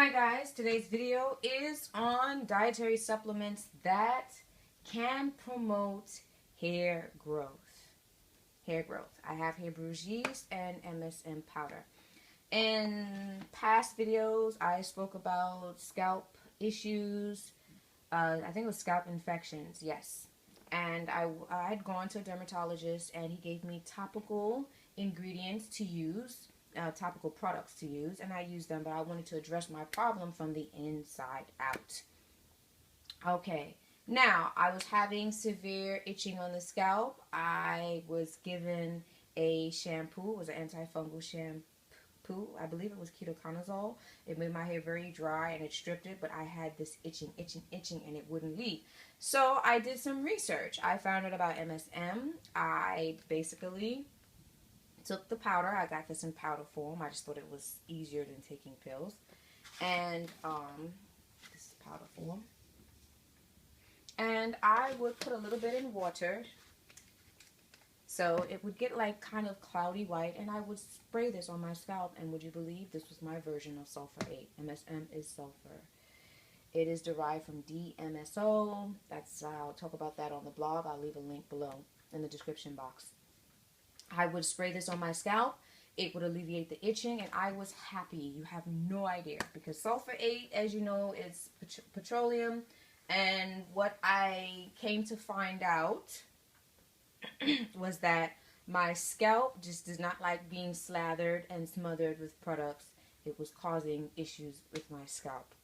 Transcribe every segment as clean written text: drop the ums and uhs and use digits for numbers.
Hi guys, today's video is on dietary supplements that can promote hair growth. Hair growth. I have here bruised yeast and MSM powder. In past videos, I spoke about scalp issues. I think it was scalp infections, yes. And I had gone to a dermatologist and he gave me topical ingredients to use. Topical products to use, and I used them, but I wanted to address my problem from the inside out. Okay, now I was having severe itching on the scalp. I was given a shampoo. It was an antifungal shampoo. I believe it was ketoconazole. It made my hair very dry and it stripped it, but I had this itching, and it wouldn't leave. So I did some research. I found out about MSM. I basically took the powder. I got this in powder form. I just thought it was easier than taking pills. And this is powder form. And I would put a little bit in water so it would get like kind of cloudy white, and I would spray this on my scalp. And would you believe this was my version of sulfur 8. MSM is sulfur. It is derived from DMSO. I'll talk about that on the blog. I'll leave a link below in the description box. I would spray this on my scalp. It would alleviate the itching, and I was happy. You have no idea, because sulfur 8, as you know, is petroleum. And what I came to find out was that my scalp just does not like being slathered and smothered with products. It was causing issues with my scalp.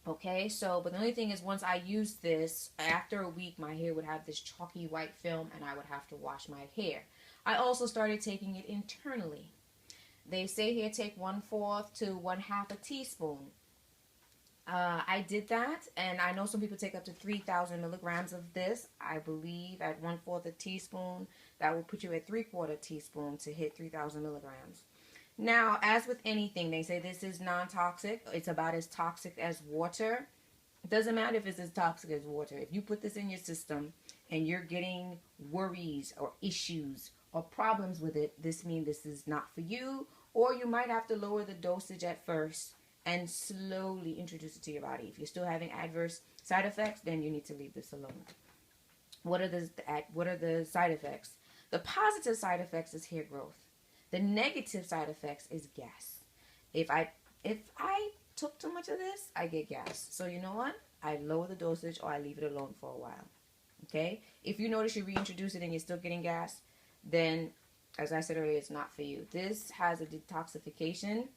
Okay, so, but the only thing is, once I used this, after a week, my hair would have this chalky white film, and I would have to wash my hair. I also started taking it internally. They say here take 1/4 to 1/2 a teaspoon. I did that, and I know some people take up to 3,000 milligrams of this. I believe at 1/4 a teaspoon, that will put you at 3/4 teaspoon to hit 3,000 milligrams. Now, as with anything, they say this is non-toxic. It's about as toxic as water. It doesn't matter if it's as toxic as water. If you put this in your system and you're getting worries or issues or problems with it, this means this is not for you, or you might have to lower the dosage at first and slowly introduce it to your body. If you're still having adverse side effects, then you need to leave this alone. What are the side effects? The positive side effects is hair growth. The negative side effects is gas. If I took too much of this, I get gas. So you know what? I lower the dosage, or I leave it alone for a while. Okay? If you notice you reintroduce it and you're still getting gas, then, as I said earlier, it's not for you. This has a detoxification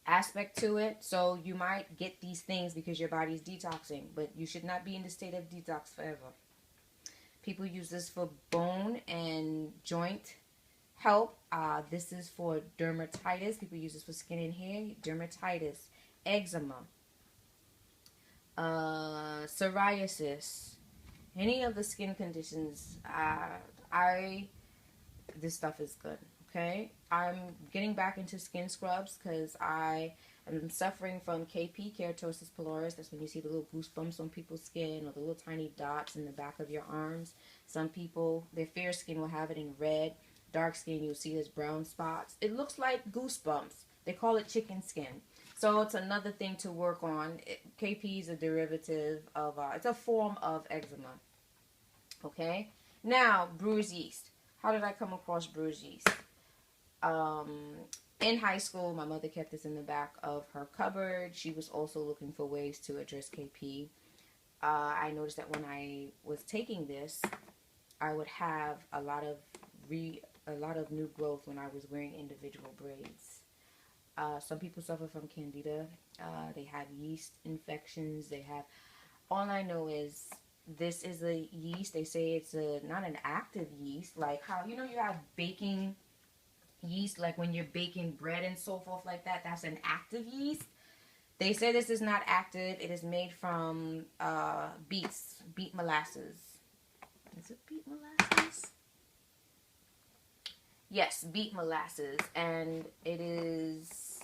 aspect to it. So you might get these things because your body's detoxing, but you should not be in the state of detox forever. People use this for bone and joint help. This is for dermatitis. People use this for skin and hair. Dermatitis, eczema, psoriasis, any of the skin conditions. This stuff is good. Okay, I'm getting back into skin scrubs because I am suffering from KP, keratosis pilaris. That's when you see the little goosebumps on people's skin, or the little tiny dots in the back of your arms. Some people, their fair skin will have it in red. Dark skin, you'll see there's brown spots. It looks like goosebumps. They call it chicken skin. So it's another thing to work on. KP is a derivative of, it's a form of eczema. Okay? Now, bruised yeast. How did I come across bruised yeast? In high school, my mother kept this in the back of her cupboard. She was also looking for ways to address KP. I noticed that when I was taking this, I would have a lot of new growth when I was wearing individual braids. Some people suffer from candida. They have yeast infections. All I know is this is a yeast. They say it's not an active yeast, like how, you have baking yeast, like when you're baking bread and so forth like that. That's an active yeast. They say this is not active. It is made from beet molasses. Is it beet molasses? Yes, beet molasses, and it's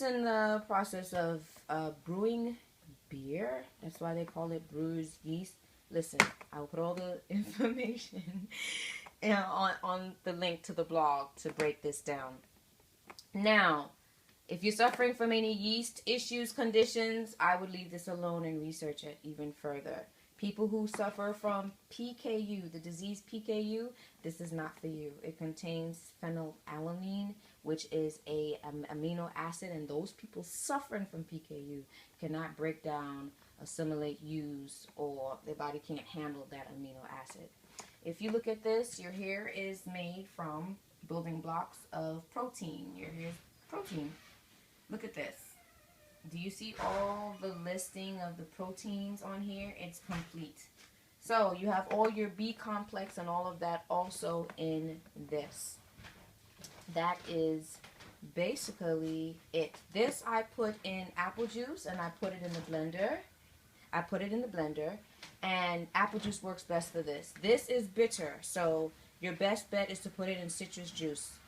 in the process of brewing beer. That's why they call it bruised yeast. Listen, I'll put all the information on the link to the blog to break this down. Now, If you're suffering from any yeast issues, conditions, I would leave this alone and research it even further. People who suffer from PKU, the disease PKU, this is not for you. It contains phenylalanine, which is a amino acid, and those people suffering from PKU cannot break down, assimilate, use, or their body can't handle that amino acid. If you look at this, your hair is made from building blocks of protein. Your hair is protein. Look at this. Do you see all the listing of the proteins on here? It's complete. So you have all your B complex and all of that also in this. That is basically it. This I put in apple juice and I put it in the blender. And apple juice works best for this. This is bitter, so your best bet is to put it in citrus juice.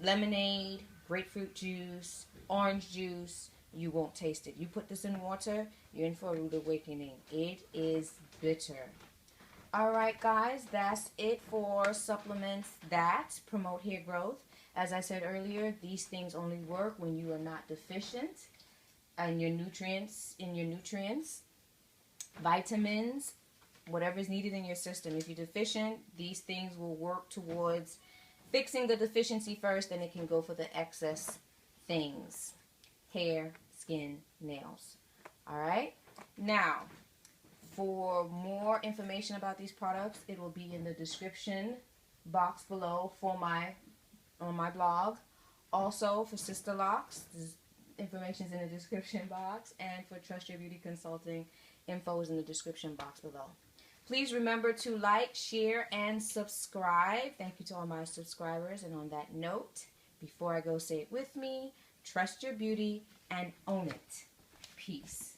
Lemonade, grapefruit juice, orange juice, you won't taste it. You put this in water, you're in for a rude awakening. It is bitter. Alright guys, that's it for supplements that promote hair growth. As I said earlier, these things only work when you are not deficient in your nutrients, vitamins, whatever is needed in your system. If you're deficient, these things will work towards fixing the deficiency first, then it can go for the excess things. Hair, skin, nails. Alright? Now, for more information about these products, it will be in the description box below on my blog. Also, for Sisterlocks, information is in the description box. And for Trust Your Beauty Consulting, info is in the description box below. Please remember to like, share, and subscribe. Thank you to all my subscribers. And on that note, before I go, say it with me. Trust your beauty and own it. Peace.